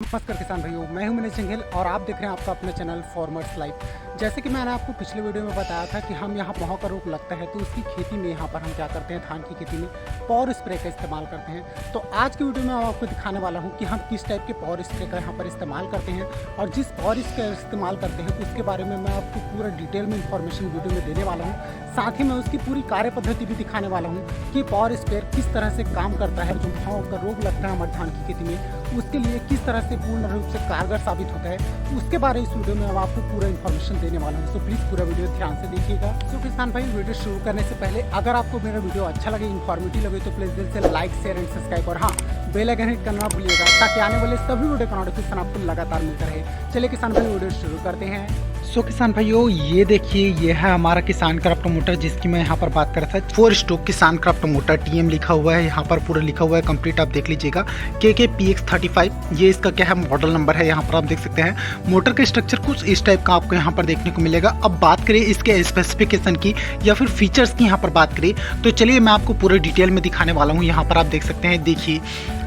नमस्कार किसान भाइयों, मैं हूं मनीष जंगेल और आप देख रहे हैं आपका अपना चैनल फार्मर्स लाइफ। जैसे कि मैंने आपको पिछले वीडियो में बताया था कि हम यहाँ माह का रोग लगता है तो उसकी खेती में यहाँ पर हम क्या करते हैं, धान की खेती में पावर स्प्रे का इस्तेमाल करते हैं। तो आज की वीडियो में मैं आपको दिखाने वाला हूँ कि हम किस टाइप के पावर स्प्रे का यहाँ पर इस्तेमाल करते हैं, और जिस पावर स्प्रे का इस्तेमाल करते हैं उसके बारे में मैं आपको पूरा डिटेल में इंफॉर्मेशन वीडियो में देने वाला हूँ। साथ ही मैं उसकी पूरी कार्य पद्धति भी दिखाने वाला हूँ कि पावर स्प्रे किस तरह से काम करता है, जो माह का रोग लगता है हमारे धान की खेती में उसके लिए किस तरह से पूर्ण रूप से कारगर साबित होता है, उसके बारे में इस वीडियो में मैं आपको पूरा इन्फॉर्मेशन देने वाला हूँ। सो प्लीज़ पूरा वीडियो ध्यान से देखिएगा। तो किसान भाई, वीडियो शुरू करने से पहले अगर आपको मेरा वीडियो अच्छा लगे, इन्फॉर्मेटिव लगे तो प्लीज़ दिल से लाइक शेयर एंड सब्सक्राइब, और हाँ बेल आइकन हिट करना भूलिएगा ताकि आने वाले सभी वीडियो का नोटिफिकेशन आपको लगातार मिलता रहे। चलिए किसान भाई, वीडियो शुरू करते हैं। सो किसान भाइयों, ये देखिए, ये है हमारा किसान क्राफ्ट मोटर जिसकी मैं यहाँ पर बात कर रहा था। 4 स्ट्रोक किसान क्राफ्ट मोटर टीएम लिखा हुआ है, यहाँ पर पूरा लिखा हुआ है कंप्लीट, आप देख लीजिएगा। KKPX35 ये इसका क्या है, मॉडल नंबर है, यहाँ पर आप देख सकते हैं। मोटर का स्ट्रक्चर कुछ इस टाइप का आपको यहाँ पर देखने को मिलेगा। अब बात करें इसके स्पेसिफिकेशन की या फिर फीचर्स की यहाँ पर बात करें तो चलिए मैं आपको पूरे डिटेल में दिखाने वाला हूँ। यहाँ पर आप देख सकते हैं, देखिए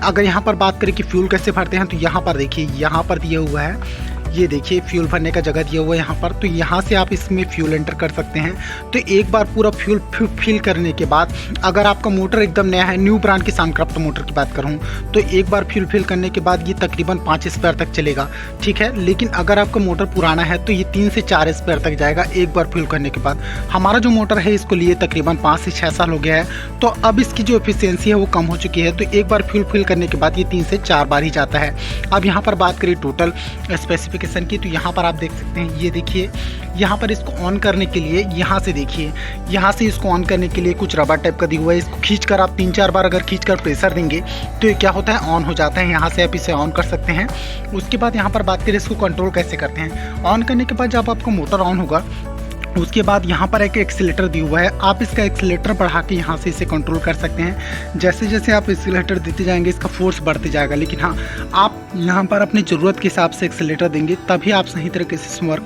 अगर यहाँ पर बात करें कि फ्यूल कैसे भरते हैं तो यहाँ पर देखिए, यहाँ पर दिया हुआ है, ये देखिए फ्यूल भरने का जगह दिया हुआ है यहाँ पर। तो यहाँ से आप इसमें फ्यूल एंटर कर सकते हैं। तो एक बार पूरा फ्यूल फिल करने के बाद, अगर आपका मोटर एकदम नया है, न्यू ब्रांड किसान क्राफ्ट मोटर की बात करूँ तो एक बार फ्यूल फिल करने के बाद ये तकरीबन 5 स्पेयर तक चलेगा, ठीक है। लेकिन अगर आपका मोटर पुराना है तो ये 3 से 4 स्पेयर तक जाएगा एक बार फ्यूल करने के बाद। हमारा जो मोटर है इसको लिए तकरीबन 5 से 6 साल हो गया है, तो अब इसकी जो एफिशिएंसी है वो कम हो चुकी है। तो एक बार फ्यूल फिल करने के बाद ये 3 से 4 बार ही जाता है। अब यहाँ पर बात करें टोटल स्पेसिफिकेशन की, तो यहाँ पर आप देख सकते हैं, ये देखिए यहाँ पर इसको ऑन करने के लिए, यहाँ से देखिए, यहाँ से इसको ऑन करने के लिए कुछ रबर टाइप का दिया हुआ है। इसको खींचकर आप 3-4 बार अगर खींचकर प्रेशर देंगे तो ये क्या होता है, ऑन हो जाता है। यहाँ से आप इसे ऑन कर सकते हैं। उसके बाद यहाँ पर बात करें इसको कंट्रोल कैसे करते हैं। ऑन करने के बाद जब आपका मोटर ऑन होगा उसके बाद यहाँ पर एक एक्सीलेटर दिया हुआ है, आप इसका एक्सीलेटर बढ़ा के यहाँ से इसे कंट्रोल कर सकते हैं। जैसे जैसे आप एक्सीलेटर देते जाएंगे इसका फोर्स बढ़ते जाएगा, लेकिन हाँ आप यहाँ पर अपनी ज़रूरत के हिसाब से एक्सीलेटर देंगे तभी आप सही तरीके से इसमें वर्क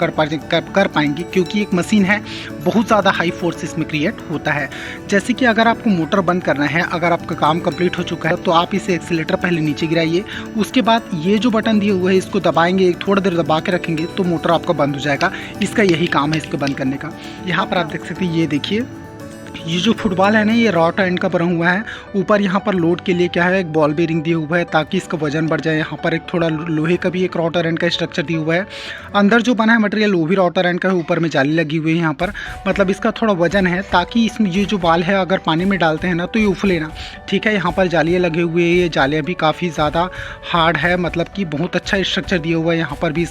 कर पाएंगे, क्योंकि एक मशीन है, बहुत ज़्यादा हाई फोर्स इसमें क्रिएट होता है। जैसे कि अगर आपको मोटर बंद करना है, अगर आपका काम कंप्लीट हो चुका है तो आप इसे एक्सीलेटर पहले नीचे गिराइए, उसके बाद ये जो बटन दिया हुआ है इसको दबाएंगे, थोड़ा देर दबा के रखेंगे तो मोटर आपका बंद हो जाएगा। इसका यही काम है इसको बंद करने का। यहाँ पर आप देख सकते हैं, ये देखिए ये जो फुटबॉल है ना, ये रॉड एंड का बना हुआ है। ऊपर यहाँ पर लोड के लिए क्या है, एक बॉल बेरिंग दिया हुआ है ताकि इसका वजन बढ़ जाए। यहाँ पर एक थोड़ा लोहे का भी एक रोटर एंड का स्ट्रक्चर दिया हुआ है। अंदर जो बना है मटेरियल वो भी रोटर एंड का है, ऊपर में जाली लगी हुई है यहाँ पर, मतलब इसका थोड़ा वजन है ताकि इसमें ये जो बाल है अगर पानी में डालते हैं ना तो ये उफले ना, ठीक है। यहाँ पर जालियाँ लगे हुए हैं, ये जालियाँ भी काफ़ी ज़्यादा हार्ड है, मतलब कि बहुत अच्छा स्ट्रक्चर दिया हुआ है यहाँ पर भी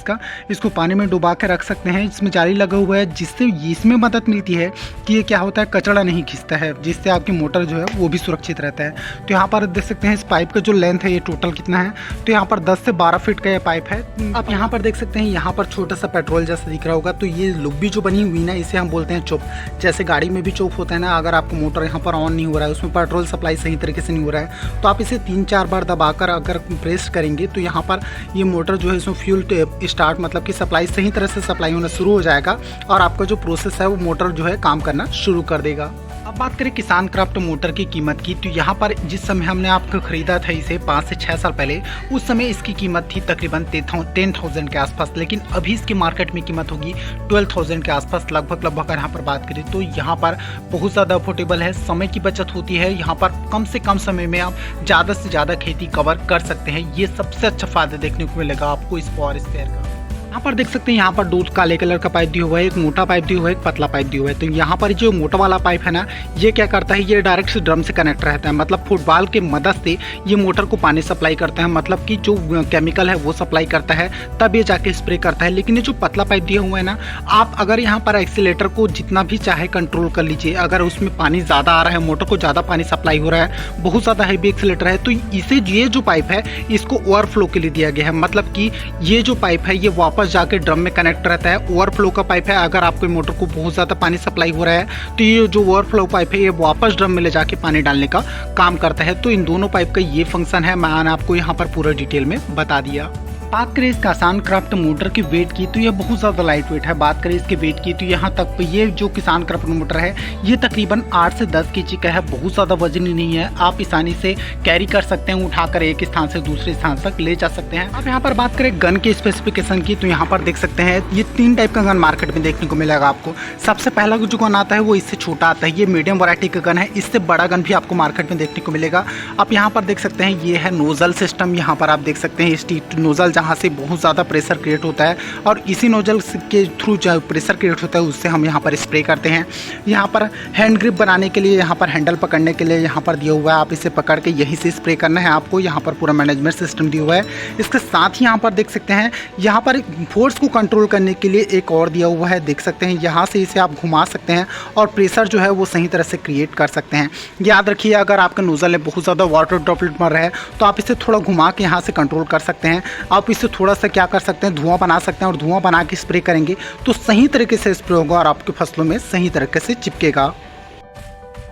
इसको पानी में डुबा के रख सकते हैं। इसमें जाली लगा हुआ है जिससे इसमें मदद मिलती है कि ये क्या होता है, कचरा नहीं खींचता है, जिससे आपकी मोटर जो है वो भी सुरक्षित रहता है। तो यहाँ पर देख सकते हैं इस पाइप का जो लेंथ है ये टोटल कितना है, तो यहाँ पर 10 से 12 फीट का ये पाइप है। आप यहाँ पर देख सकते हैं, यहाँ पर छोटा सा पेट्रोल जैसा दिख रहा होगा, तो ये लुब्बी जो बनी हुई ना इसे हम बोलते हैं चोप। जैसे गाड़ी में भी चोप होता है ना, अगर आपको मोटर यहाँ पर ऑन नहीं हो रहा है, उसमें पेट्रोल सप्लाई सही तरीके से नहीं हो रहा है, तो आप इसे 3-4 बार दबाकर अगर प्रेस करेंगे तो यहाँ पर ये मोटर जो है इसमें फ्यूल स्टार्ट, मतलब कि सप्लाई सही तरह से सप्लाई होना शुरू हो जाएगा और आपका जो प्रोसेस है वो मोटर जो है काम करना शुरू कर देगा। अब बात करें किसान क्राफ्ट मोटर की कीमत की, तो यहाँ पर जिस समय हमने आपको ख़रीदा था इसे 5 से 6 साल पहले, उस समय इसकी कीमत थी तकरीबन 10,000 के आसपास, लेकिन अभी इसकी मार्केट में कीमत होगी 12,000 के आसपास लगभग। अगर यहाँ पर बात करें तो यहाँ पर बहुत ज़्यादा अफोर्डेबल है, समय की बचत होती है, यहाँ पर कम से कम समय में आप ज़्यादा से ज़्यादा खेती कवर कर सकते हैं। ये सबसे अच्छा फ़ायदा देखने को मिलेगा आपको इस पावर स्प्रेयर का। यहाँ पर देख सकते हैं, यहाँ पर 2 काले कलर का पाइप दिया हुआ है, एक मोटा पाइप दिया हुआ है, एक पतला पाइप दिया हुआ है। तो यहाँ पर जो मोटा वाला पाइप है ना, ये क्या करता है, ये डायरेक्ट से ड्रम से कनेक्ट रहता है, मतलब फुटबॉल के मदद से ये मोटर को पानी सप्लाई करता है, मतलब कि जो केमिकल है वो सप्लाई करता है, तब ये जाके स्प्रे करता है। लेकिन ये जो पतला पाइप दिया हुआ है ना, आप अगर यहाँ पर एक्सीलेटर को जितना भी चाहे कंट्रोल कर लीजिए, अगर उसमें पानी ज़्यादा आ रहा है, मोटर को ज़्यादा पानी सप्लाई हो रहा है, बहुत ज़्यादा हैवी एक्सीलेटर है, तो इसे ये जो पाइप है इसको ओवरफ्लो के लिए दिया गया है, मतलब कि ये जो पाइप है ये वापस जाके ड्रम में कनेक्ट रहता है। ओवरफ्लो का पाइप है, अगर आपके मोटर को बहुत ज़्यादा पानी सप्लाई हो रहा है तो ये जो ओवरफ्लो पाइप है ये वापस ड्रम में ले जाके पानी डालने का काम करता है। तो इन दोनों पाइप का ये फंक्शन है, मैंने आपको यहाँ पर पूरा डिटेल में बता दिया। बात करें इस किसान क्राफ्ट मोटर के वेट की तो ये बहुत ज़्यादा लाइट वेट है। बात करें इसके वेट की तो यहाँ तक ये जो किसान क्राफ्ट मोटर है ये तकरीबन 8 से 10 kg का है। बहुत ज़्यादा वजनी नहीं है, आप आसानी से कैरी कर सकते हैं, उठाकर एक स्थान से दूसरे स्थान तक ले जा सकते हैं। अब यहाँ पर बात करें गन के स्पेसिफिकेशन की तो यहाँ पर देख सकते हैं ये 3 टाइप का गन मार्केट में देखने को मिलेगा आपको। सबसे पहला जो गन आता है वो इससे छोटा आता है, ये मीडियम वैरायटी का गन है। इससे बड़ा गन भी आपको मार्केट में देखने को मिलेगा। आप यहाँ पर देख सकते हैं ये है नोजल सिस्टम। यहाँ पर आप देख सकते हैं स्टीट नोजल जहाँ से बहुत ज़्यादा प्रेशर क्रिएट होता है और इसी नोजल के थ्रू जो प्रेशर क्रिएट होता है उससे हम यहाँ पर स्प्रे करते हैं। यहाँ पर हैंड ग्रिप बनाने के लिए यहाँ पर हैंडल पकड़ने के लिए यहाँ पर दिया हुआ है, आप इसे पकड़ के यहीं से स्प्रे करना है आपको। यहाँ पर पूरा मैनेजमेंट सिस्टम दिया हुआ है। इसके साथ ही यहाँ पर देख सकते हैं यहाँ पर फोर्स को कंट्रोल करने के लिए एक और दिया हुआ है, देख सकते हैं। यहाँ से इसे आप घुमा सकते हैं और प्रेशर जो है वो सही तरह से क्रिएट कर सकते हैं। याद रखिए अगर आपका नोजल है बहुत ज़्यादा वाटर ड्रॉपलेट मर रहा है तो आप इसे थोड़ा घुमा के यहाँ से कंट्रोल कर सकते हैं। आप इसे थोड़ा सा क्या कर सकते हैं, धुआं बना सकते हैं और धुआं बना के स्प्रे करेंगे तो सही तरीके से स्प्रे होगा और आपकी फसलों में सही तरीके से चिपकेगा।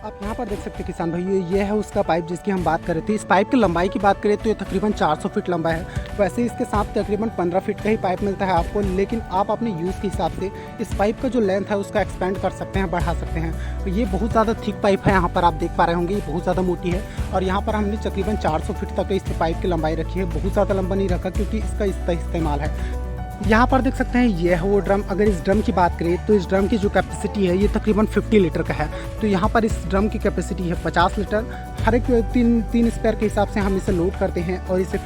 आप यहाँ पर देख सकते हैं किसान भाई, ये है उसका पाइप जिसकी हम बात कर रहे थे। इस पाइप की लंबाई की बात करें तो ये तकरीबन 400 फीट लंबा है। वैसे इसके साथ तकरीबन 15 फीट का ही पाइप मिलता है आपको, लेकिन आप अपने यूज़ के हिसाब से इस पाइप का जो लेंथ है उसका एक्सपेंड कर सकते हैं, बढ़ा सकते हैं। तो ये बहुत ज़्यादा थिक पाइप है, यहाँ पर आप देख पा रहे होंगे ये बहुत ज़्यादा मोटी है। और यहाँ पर हमने तकरीबन 400 फीट तक इस पाइप की लंबाई रखी है। बहुत ज़्यादा लंबा नहीं रखा क्योंकि इसका इस्तेमाल है। यहाँ पर देख सकते हैं ये है वो ड्रम। अगर इस ड्रम की बात करें तो इस ड्रम की जो कैपेसिटी है ये तकरीबन 50 लीटर का है। तो यहाँ पर इस ड्रम की कैपेसिटी है 50 लीटर। हर एक तीन स्पेयर के हिसाब से हम इसे लोड करते हैं और इसे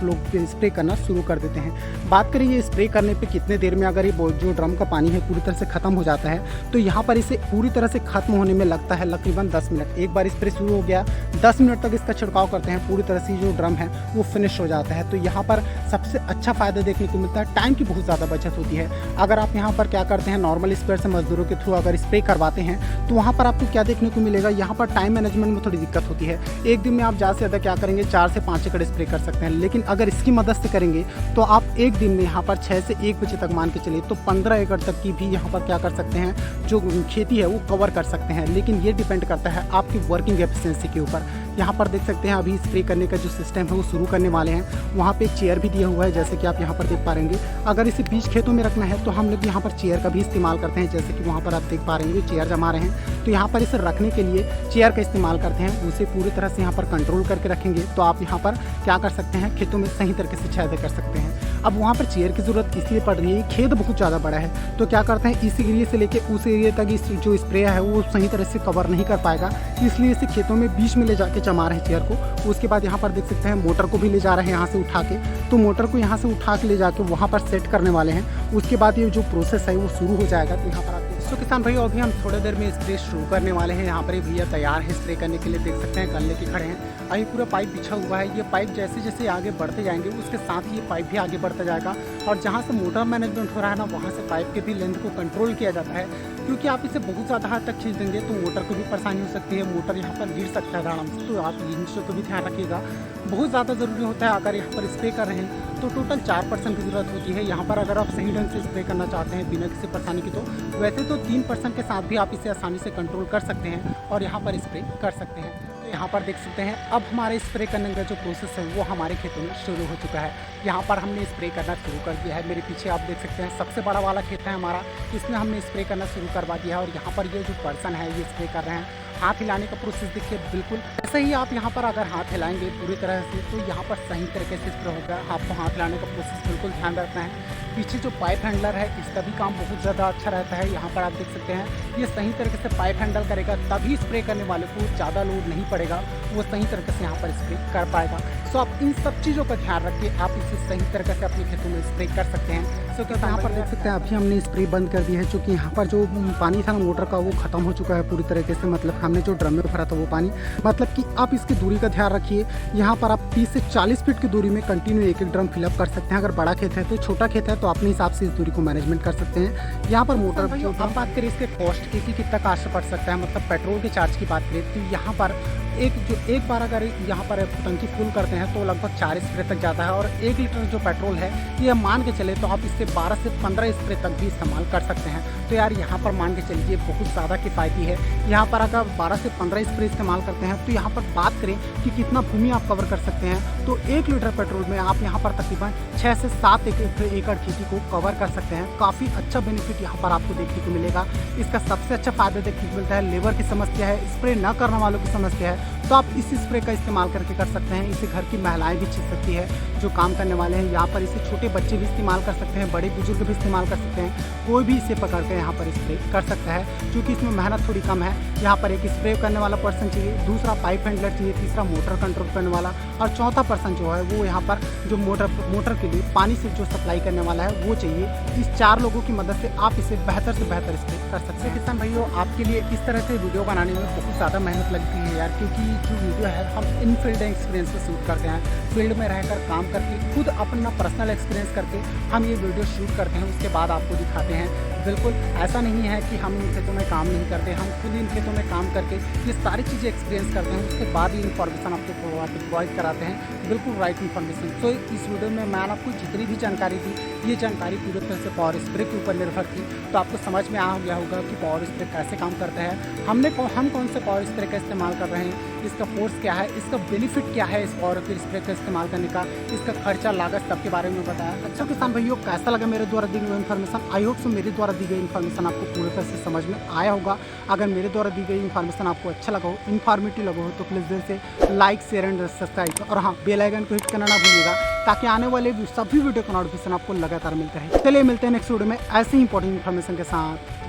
स्प्रे करना शुरू कर देते हैं। बात करें ये स्प्रे करने पे कितने देर में अगर ये जो ड्रम का पानी है पूरी तरह से ख़त्म हो जाता है तो यहाँ पर इसे पूरी तरह से ख़त्म होने में लगता है तकरीबन 10 मिनट। एक बार स्प्रे शुरू हो गया 10 मिनट तक इसका छिड़काव करते हैं, पूरी तरह से जो ड्रम है वो फिनिश हो जाता है। तो यहाँ पर सबसे अच्छा फ़ायदा देखने को मिलता है, टाइम की बहुत ज़्यादा बचत होती है। अगर आप यहाँ पर क्या करते हैं नॉर्मल स्प्रेयर से मजदूरों के थ्रू अगर स्प्रे करवाते हैं तो वहाँ पर आपको क्या देखने को मिलेगा, यहाँ पर टाइम मैनेजमेंट में थोड़ी दिक्कत होती है। एक दिन में आप ज़्यादा से ज़्यादा क्या करेंगे 4 से 5 एकड़ स्प्रे कर सकते हैं, लेकिन अगर इसकी मदद से करेंगे तो आप एक दिन में यहाँ पर 6 से 1 बजे तक मान के चलिए तो 15 एकड़ तक की भी यहाँ पर क्या कर सकते हैं, जो खेती है वो कवर कर सकते हैं। लेकिन ये डिपेंड करता है आपकी वर्किंग एफिशिएंसी के ऊपर। यहाँ पर देख सकते हैं अभी स्प्रे करने का जो सिस्टम है वो शुरू करने वाले हैं। वहाँ पे एक चेयर भी दिया हुआ है जैसे कि आप यहाँ पर देख पा रहेंगे। अगर इसे बीच खेतों में रखना है तो हम लोग यहाँ पर चेयर का भी इस्तेमाल करते हैं, जैसे कि वहाँ पर आप देख पा रहे हैं चेयर जमा रहे हैं। तो यहाँ पर इसे रखने के लिए चेयर का इस्तेमाल करते हैं। उसे पूरी तरह से यहाँ पर कंट्रोल करके रखेंगे तो आप यहाँ पर क्या कर सकते हैं, खेतों में सही तरीके से छेद कर सकते हैं। अब वहाँ पर चेयर की ज़रूरत इसलिए पड़ रही है, खेत बहुत ज़्यादा बड़ा है तो क्या करते हैं इस एरिया से लेके उस एरिया तक इस जो स्प्रे है वो सही तरह से कवर नहीं कर पाएगा, इसलिए इसे खेतों में बीच में ले जाके जमा रहे हैं चेयर को। उसके बाद यहाँ पर देख सकते हैं मोटर को भी ले जा रहे हैं यहाँ से उठा के। तो मोटर को यहाँ से उठा के ले जाके वहाँ पर सेट करने वाले हैं। उसके बाद ये जो प्रोसेस है वो शुरू हो जाएगा। तो यहाँ पर आप तो किसान भाई अभी हम थोड़ी देर में स्प्रे शुरू करने वाले हैं। यहाँ पर ये भैया तैयार है स्प्रे करने के लिए, देख सकते हैं गले के खड़े हैं। अभी पूरा पाइप बिछा हुआ है। ये पाइप जैसे जैसे आगे बढ़ते जाएंगे उसके साथ ही ये पाइप भी आगे बढ़ता जाएगा और जहाँ से मोटर मैनेजमेंट हो रहा है ना वहाँ से पाइप के भी लेंथ को कंट्रोल किया जाता है, क्योंकि आप इसे बहुत ज़्यादा हद तक खींच देंगे तो मोटर को भी परेशानी हो सकती है, मोटर यहाँ पर गिर सकता है आराम से। तो आप इन चीज़ों को भी ध्यान रखिएगा, बहुत ज़्यादा ज़रूरी होता है। अगर यहाँ पर स्प्रे कर रहे हैं तो टोटल 4% की ज़रूरत होती है यहाँ पर। अगर आप सही ढंग से स्प्रे करना चाहते हैं बिना किसी परेशानी की तो वैसे तो 3% के साथ भी आप इसे आसानी से कंट्रोल कर सकते हैं और यहाँ पर स्प्रे कर सकते हैं। तो यहाँ पर देख सकते हैं अब हमारे स्प्रे करने का जो प्रोसेस है वो हमारे खेतों में शुरू हो चुका है। यहाँ पर हमने स्प्रे करना शुरू कर दिया है। मेरे पीछे आप देख सकते हैं सबसे बड़ा वाला खेत है हमारा, इसमें हमने स्प्रे करना शुरू करवा दिया है। और यहाँ पर ये जो पर्सन है ये स्प्रे कर रहे हैं। हाथ हिलाने का प्रोसेस देखिए, बिल्कुल ऐसे ही आप यहाँ पर अगर हाथ हिलाएंगे पूरी तरह से तो यहाँ पर सही तरीके से स्प्रे होगा। आपको हाथ हिलाने का प्रोसेस बिल्कुल ध्यान रखना है। पीछे जो पाइप हैंडलर है इसका भी काम बहुत ज़्यादा अच्छा रहता है। यहाँ पर आप देख सकते हैं ये सही तरीके से पाइप हैंडल करेगा तभी स्प्रे करने वाले को ज़्यादा लोड नहीं पड़ेगा, वो सही तरीके से यहाँ पर स्प्रे कर पाएगा। सो आप इन सब चीज़ों का ध्यान रखिए, आप इसे सही तरीके से अपने खेतों में स्प्रे कर सकते हैं। सो क्या यहाँ पर देख सकते हैं अभी हमने स्प्रे बंद कर दिया है, क्योंकि यहाँ पर जो पानी था मोटर का वो ख़त्म हो चुका है पूरी तरीके से। मतलब हमने जो ड्रम में भरा था वो पानी, मतलब कि आप इसकी दूरी का ध्यान रखिए। यहाँ पर आप 30 से 40 फीट की दूरी में कंटिन्यू एक एक ड्रम फिलअप कर सकते हैं। अगर बड़ा खेत है तो, छोटा खेत है तो अपने हिसाब से इस दूरी को मैनेजमेंट कर सकते हैं। यहाँ पर मोटर जो हम बात करें इसके कॉस्ट की कितना कास्ट पड़ सकता है, मतलब पेट्रोल के चार्ज की बात करें तो यहाँ पर एक बार अगर यहाँ पर टंकी फुल करते हैं तो लगभग 4 स्प्रे तक जाता है। और 1 लीटर जो पेट्रोल है ये मान के चले तो आप इससे 12 से 15 स्प्रे तक भी इस्तेमाल कर सकते हैं। तो यार यहाँ पर मान के चलिए बहुत ज़्यादा किफ़ायती है। यहाँ पर अगर 12 से 15 स्प्रे इस्तेमाल करते हैं तो यहाँ पर बात करें कि कितना भूमि आप कवर कर सकते करते हैं तो 1 लीटर पेट्रोल में आप यहाँ पर तकरीबन 6 से 7 एकड़ खेती को कवर कर सकते हैं। काफ़ी अच्छा बेनिफिट यहाँ पर आपको देखने को मिलेगा। इसका सबसे अच्छा फ़ायदा देखने को मिलता है, लेबर की समस्या है, स्प्रे न करने वालों की समस्या है तो आप इस स्प्रे का इस्तेमाल करके कर सकते हैं। इसे घर की महिलाएं भी छींच सकती है जो काम करने वाले हैं। यहाँ पर इसे छोटे बच्चे भी इस्तेमाल कर सकते हैं, बड़े बुजुर्ग भी इस्तेमाल कर सकते हैं, कोई भी इसे पकड़ कर यहाँ पर स्प्रे कर सकता है क्योंकि इसमें मेहनत थोड़ी कम है। यहाँ पर एक स्प्रे करने वाला पर्सन चाहिए, दूसरा पाइप हैंडलर चाहिए, तीसरा मोटर कंट्रोल करने वाला और चौथा पर्सन जो है वो यहाँ पर जो मोटर के लिए पानी से जो सप्लाई करने वाला है वो चाहिए। इस 4 लोगों की मदद से आप इसे बेहतर से बेहतर स्प्रे कर सकते हैं। किसान भाइयों, आपके लिए इस तरह से वीडियो बनाने में बहुत ज़्यादा मेहनत लगती है यार, क्योंकि जो वीडियो है हम इन फील्ड एक्सपीरियंस से शूट करते हैं, फील्ड में रहकर काम करके खुद अपना पर्सनल एक्सपीरियंस करके हम ये वीडियो शूट करते हैं, उसके बाद आपको दिखाते हैं। बिल्कुल ऐसा नहीं है कि हम इन खेतों में काम नहीं करते, हम खुद इन खेतों में काम करके ये सारी चीज़ें एक्सपीरियंस करते हैं, उसके बाद ये इन्फॉर्मेशन आपको प्रोवाइड कराते हैं, बिल्कुल राइट इन्फॉर्मेशन। तो इस वीडियो में मैंने आपको जितनी भी जानकारी दी, ये जानकारी पूरी तरह से पावर स्प्रे के ऊपर निर्भर थी, तो आपको समझ में आ गया होगा कि पावर स्प्रे कैसे काम करता है, हम कौन से पावर स्प्रे का इस्तेमाल कर रहे हैं, इसका फोर्स क्या है, इसका बेनिफिट क्या है इस पावर स्प्रे का इस्तेमाल करने का, इसका खर्चा लागत सबके बारे में बताया। अच्छा किसान भाइयों, कैसा लगा मेरे द्वारा दी गई इन्फॉर्मेशन? आई होप सो मेरे द्वारा दी गई इन्फॉर्मेशन आपको पूरी तरह से समझ में आया होगा। अगर मेरे द्वारा दी गई इन्फॉर्मेशन आपको अच्छा लगा हो, इन्फॉर्मेटिव लगा हो तो प्लीज़ दिल से लाइक शेयर एंड सब्सक्राइब और हाँ बेल आइकन को हिट करना ना भूलिएगा ताकि आने वाले सभी वीडियो का नोटिफिकेशन आपको लगातार मिलता रहे। चलिए मिलते हैं नेक्स्ट वीडियो में ऐसे ही इंपॉर्टेंट इन्फॉर्मेशन के साथ।